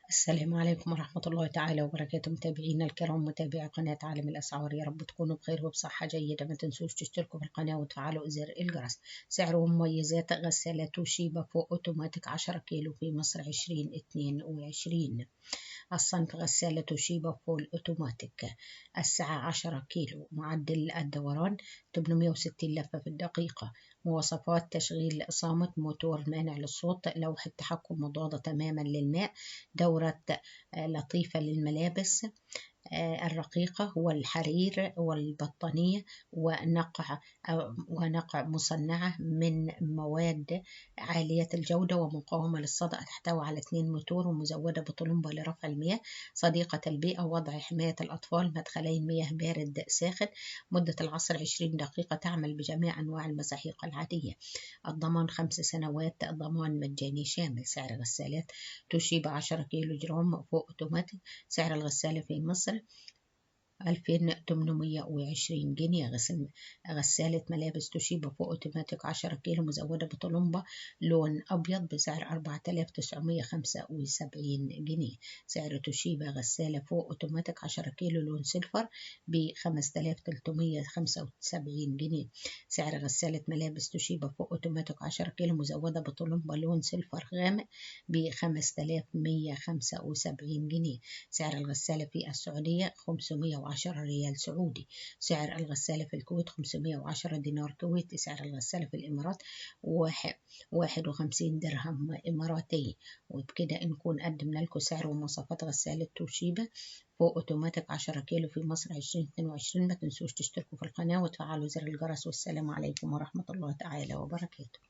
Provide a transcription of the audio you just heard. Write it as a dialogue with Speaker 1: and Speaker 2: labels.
Speaker 1: السلام عليكم ورحمة الله تعالى وبركاته. متابعينا الكرام، متابعي قناة عالم الأسعار، يا رب تكونوا بخير وبصحة جيدة. ما تنسوش تشتركوا في القناة وتفعلوا زر الجرس. سعر ومميزات غسالة توشيبا فوق أوتوماتيك 10 كيلو في مصر 2022. الصنف غسالة توشيبا فول أوتوماتيك، السعة 10 كيلو، معدل الدوران 860 لفة في الدقيقة. مواصفات: تشغيل صامت، موتور مانع للصوت، لوحة تحكم مضادة تماما للماء، دورة لطيفة للملابس الرقيقة والحرير والبطانية، ونقع مصنعة من مواد عالية الجودة ومقاومة للصدأ. تحتوي على 2 موتور ومزودة بطلمبة لرفع المياه، صديقة البيئة، وضع حماية الأطفال، مدخلين مياه بارد ساخن. مدة العصر 20 دقيقة. تعمل بجميع أنواع المساحيق العادية. الضمان 5 سنوات، ضمان مجاني شامل. سعر غسالات توشيبا 10 كيلو جرام فوق أوتوماتيك، سعر الغسالة في مصر 2820 جنيه. غسالة ملابس توشيبا فوق أوتوماتيك 10 كيلو مزودة بطلمبة لون أبيض بسعر 4975 جنيه. سعر توشيبا غسالة فوق أوتوماتيك 10 كيلو لون سيلفر ب 5375 جنيه. سعر غسالة ملابس توشيبا فوق أوتوماتيك 10 كيلو مزودة بطلمبة لون سيلفر غامق ب 5175 جنيه. سعر الغسالة في السعودية 510 ريال سعودي. سعر الغسالة في الكويت 510 دينار كويتي. سعر الغسالة في الإمارات 51 درهم إماراتي. وبكده نكون قدمنا لكم سعر ومواصفات غسالة توشيبا فوق أوتوماتيك 10 كيلو في مصر 2022. ما تنسوش تشتركوا في القناة وتفعلوا زر الجرس. والسلام عليكم ورحمة الله تعالى وبركاته.